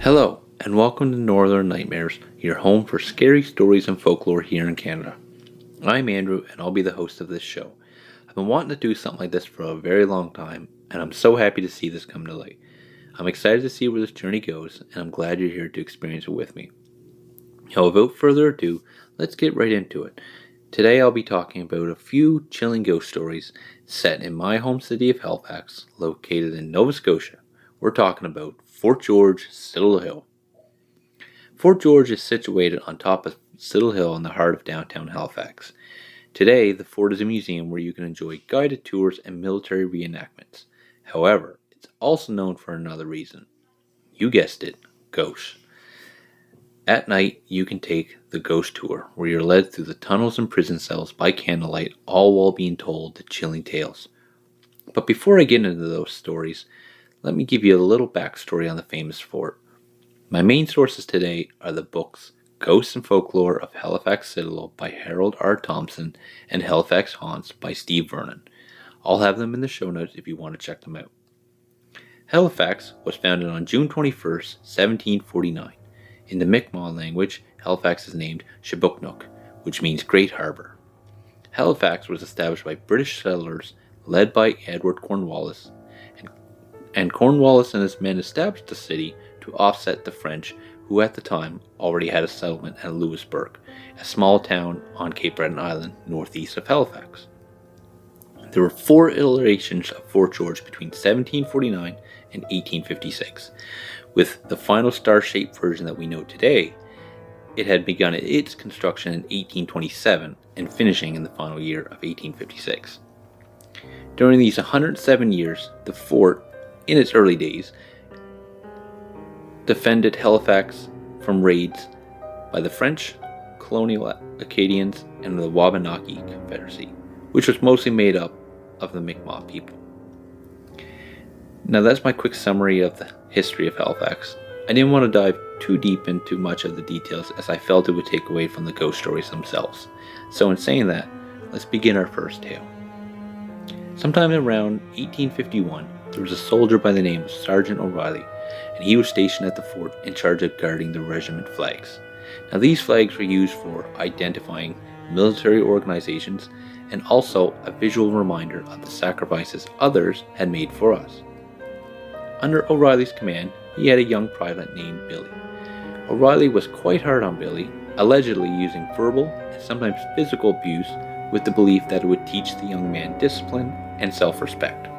Hello, and welcome to Northern Nightmares, your home for scary stories and folklore here in Canada. I'm Andrew, and I'll be the host of this show. I've been wanting to do something like this for a very long time, and I'm so happy to see this come to light. I'm excited to see where this journey goes, and I'm glad you're here to experience it with me. Now, without further ado, let's get right into it. Today I'll be talking about a few chilling ghost stories set in my home city of Halifax, located in Nova Scotia. We're talking about Fort George, Citadel Hill. Fort George is situated on top of Citadel Hill in the heart of downtown Halifax. Today, the fort is a museum where you can enjoy guided tours and military reenactments. However, it's also known for another reason. You guessed it, ghosts. At night, you can take the ghost tour, where you're led through the tunnels and prison cells by candlelight, all while being told the chilling tales. But before I get into those stories, let me give you a little backstory on the famous fort. My main sources today are the books Ghosts and Folklore of Halifax Citadel by Harold R. Thompson and Halifax Haunts by Steve Vernon. I'll have them in the show notes if you want to check them out. Halifax was founded on June 21st, 1749. In the Mi'kmaq language, Halifax is named Shibuknuk, which means Great Harbor. Halifax was established by British settlers led by Edward Cornwallis, and Cornwallis and his men established the city to offset the French, who at the time already had a settlement at Louisbourg, a small town on Cape Breton Island, northeast of Halifax. There were 4 iterations of Fort George between 1749 and 1856. With the final star-shaped version that we know today, it had begun its construction in 1827 and finishing in the final year of 1856. During these 107 years, the fort, in its early days, defended Halifax from raids by the French, colonial Acadians, and the Wabanaki Confederacy, which was mostly made up of the Mi'kmaq people. Now that's my quick summary of the history of Halifax. I didn't want to dive too deep into much of the details as I felt it would take away from the ghost stories themselves. So in saying that, let's begin our first tale. Sometime around 1851, there was a soldier by the name of Sergeant O'Reilly, and he was stationed at the fort in charge of guarding the regiment flags. Now these flags were used for identifying military organizations and also a visual reminder of the sacrifices others had made for us. Under O'Reilly's command, he had a young private named Billy. O'Reilly was quite hard on Billy, allegedly using verbal and sometimes physical abuse with the belief that it would teach the young man discipline and self-respect.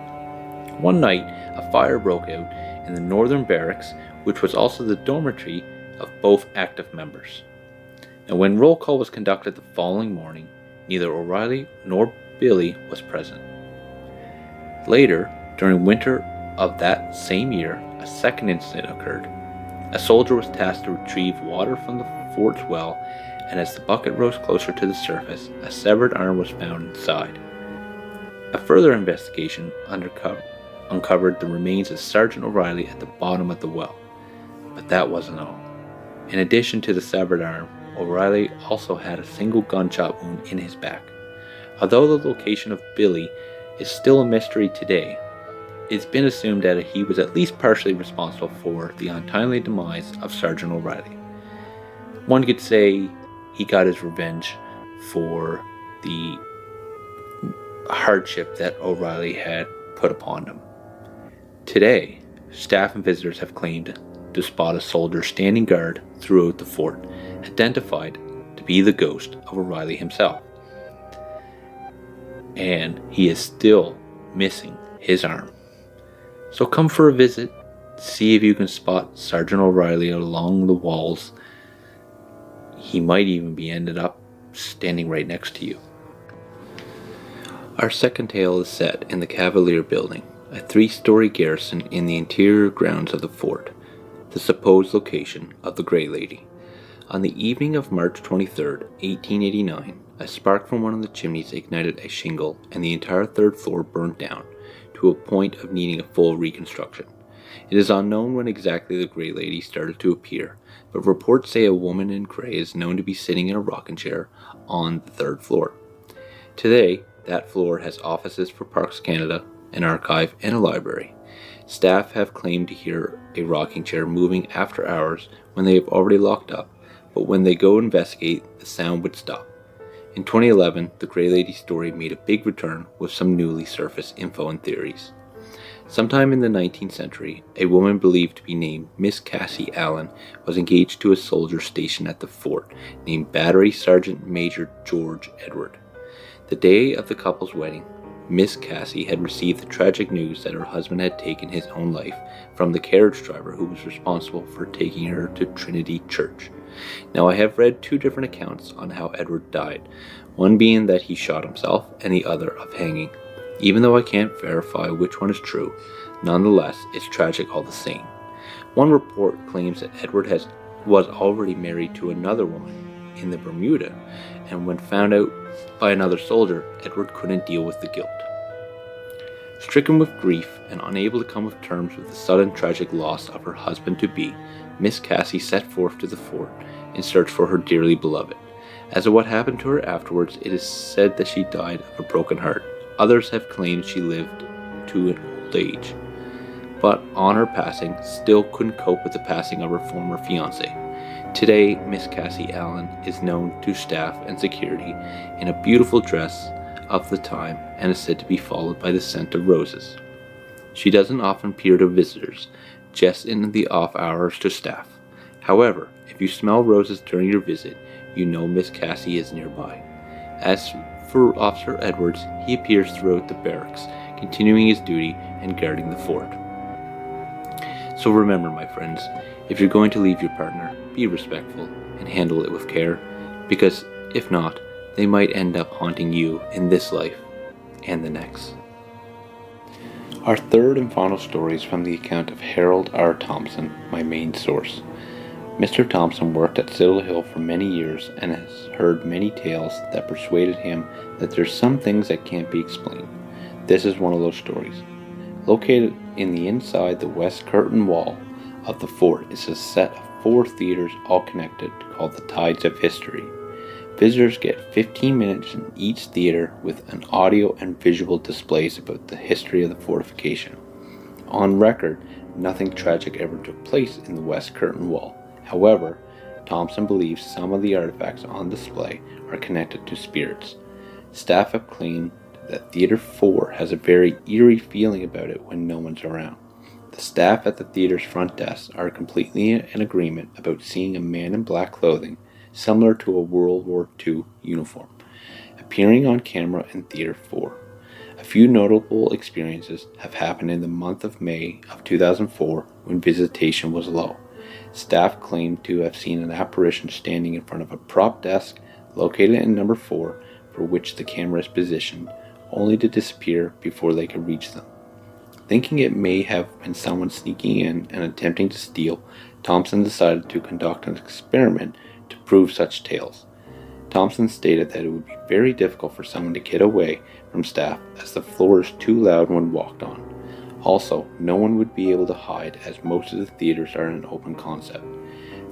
One night, a fire broke out in the northern barracks, which was also the dormitory of both active members. Now, when roll call was conducted the following morning, neither O'Reilly nor Billy was present. Later, during winter of that same year, a second incident occurred. A soldier was tasked to retrieve water from the fort's well, and as the bucket rose closer to the surface, a severed arm was found inside. A further investigation uncovered the remains of Sergeant O'Reilly at the bottom of the well. But that wasn't all. In addition to the severed arm, O'Reilly also had a single gunshot wound in his back. Although the location of Billy is still a mystery today, it's been assumed that he was at least partially responsible for the untimely demise of Sergeant O'Reilly. One could say he got his revenge for the hardship that O'Reilly had put upon him. Today, staff and visitors have claimed to spot a soldier standing guard throughout the fort, identified to be the ghost of O'Reilly himself. And he is still missing his arm. So come for a visit, see if you can spot Sergeant O'Reilly along the walls. He might even be ended up standing right next to you. Our second tale is set in the Cavalier Building, a 3-story garrison in the interior grounds of the fort, the supposed location of the Grey Lady. On the evening of March 23, 1889, a spark from one of the chimneys ignited a shingle and the entire 3rd floor burned down to a point of needing a full reconstruction. It is unknown when exactly the Grey Lady started to appear, but reports say a woman in grey is known to be sitting in a rocking chair on the 3rd floor. Today, that floor has offices for Parks Canada, an archive, and a library. Staff have claimed to hear a rocking chair moving after hours when they have already locked up, but when they go investigate, the sound would stop. In 2011, the Grey Lady story made a big return with some newly surfaced info and theories. Sometime in the 19th century, a woman believed to be named Miss Cassie Allen was engaged to a soldier stationed at the fort named Battery Sergeant Major George Edward. The day of the couple's wedding, Miss Cassie had received the tragic news that her husband had taken his own life from the carriage driver who was responsible for taking her to Trinity Church. Now, I have read two different accounts on how Edward died, one being that he shot himself and the other of hanging. Even though I can't verify which one is true, nonetheless, it's tragic all the same. One report claims that Edward was already married to another woman in the Bermuda, and when found out by another soldier, Edward couldn't deal with the guilt. Stricken with grief and unable to come to terms with the sudden tragic loss of her husband-to-be, Miss Cassie set forth to the fort in search for her dearly beloved. As of what happened to her afterwards, it is said that she died of a broken heart. Others have claimed she lived to an old age, but on her passing, still couldn't cope with the passing of her former fiancé. Today, Miss Cassie Allen is known to staff and security in a beautiful dress of the time and is said to be followed by the scent of roses. She doesn't often appear to visitors, just in the off hours to staff. However, if you smell roses during your visit, you know Miss Cassie is nearby. As for Officer Edwards, he appears throughout the barracks, continuing his duty and guarding the fort. So remember, my friends, if you're going to leave your partner, be respectful and handle it with care, because if not, they might end up haunting you in this life and the next. Our third and final story is from the account of Harold R. Thompson, my main source. Mr. Thompson worked at Citadel Hill for many years and has heard many tales that persuaded him that there's some things that can't be explained. This is one of those stories. Located in the inside the west curtain wall of the fort is a set of 4 theaters all connected called the Tides of History. Visitors get 15 minutes in each theater with an audio and visual displays about the history of the fortification. On record, nothing tragic ever took place in the west curtain wall. However, Thompson believes some of the artifacts on display are connected to spirits. Staff have claimed that Theater 4 has a very eerie feeling about it when no one's around. The staff at the theater's front desk are completely in agreement about seeing a man in black clothing, similar to a World War II uniform, appearing on camera in Theater 4. A few notable experiences have happened in the month of May of 2004 when visitation was low. Staff claimed to have seen an apparition standing in front of a prop desk located in number 4 for which the camera is positioned, only to disappear before they could reach them. Thinking it may have been someone sneaking in and attempting to steal, Thompson decided to conduct an experiment to prove such tales. Thompson stated that it would be very difficult for someone to get away from staff as the floor is too loud when walked on. Also, no one would be able to hide as most of the theaters are an open concept.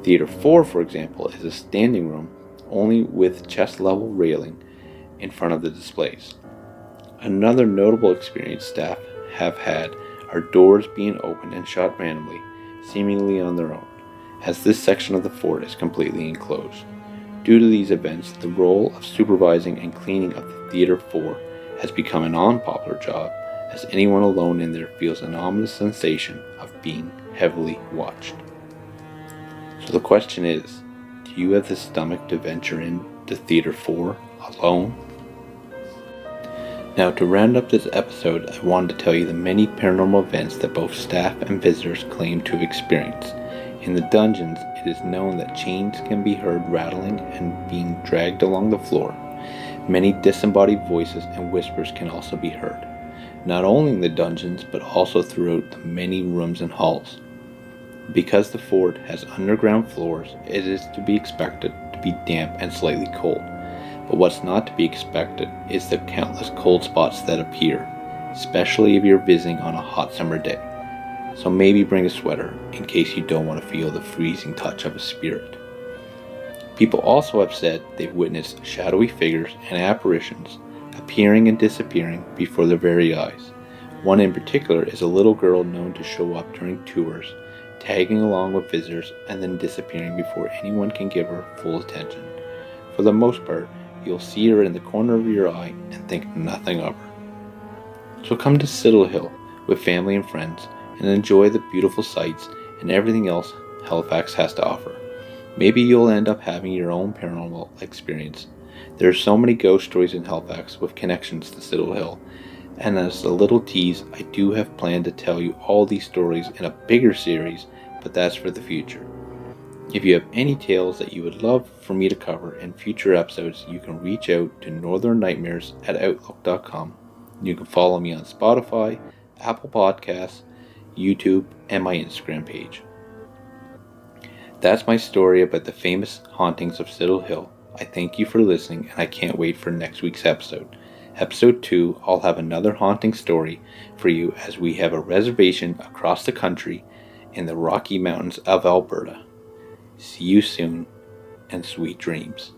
Theater 4, for example, is a standing room only with chest-level railing in front of the displays. Another notable experience staff have had are doors being opened and shut randomly, seemingly on their own, as this section of the fort is completely enclosed. Due to these events, the role of supervising and cleaning of the Theater 4 has become an unpopular job, as anyone alone in there feels an ominous sensation of being heavily watched. So the question is, do you have the stomach to venture into Theater 4 alone? Now, to round up this episode, I wanted to tell you the many paranormal events that both staff and visitors claim to have experienced. In the dungeons, it is known that chains can be heard rattling and being dragged along the floor. Many disembodied voices and whispers can also be heard, not only in the dungeons but also throughout the many rooms and halls. Because the fort has underground floors, it is to be expected to be damp and slightly cold. But what's not to be expected is the countless cold spots that appear, especially if you're visiting on a hot summer day. So maybe bring a sweater in case you don't want to feel the freezing touch of a spirit. People also have said they've witnessed shadowy figures and apparitions appearing and disappearing before their very eyes. One in particular is a little girl known to show up during tours, tagging along with visitors and then disappearing before anyone can give her full attention. For the most part, you'll see her in the corner of your eye and think nothing of her. So come to Citadel Hill with family and friends and enjoy the beautiful sights and everything else Halifax has to offer. Maybe you'll end up having your own paranormal experience. There are so many ghost stories in Halifax with connections to Citadel Hill, and as a little tease, I do have planned to tell you all these stories in a bigger series, but that's for the future. If you have any tales that you would love for me to cover in future episodes, you can reach out to northernnightmares@outlook.com. You can follow me on Spotify, Apple Podcasts, YouTube, and my Instagram page. That's my story about the famous hauntings of Citadel Hill. I thank you for listening, and I can't wait for next week's episode. Episode 2, I'll have another haunting story for you as we have a reservation across the country in the Rocky Mountains of Alberta. See you soon, and sweet dreams.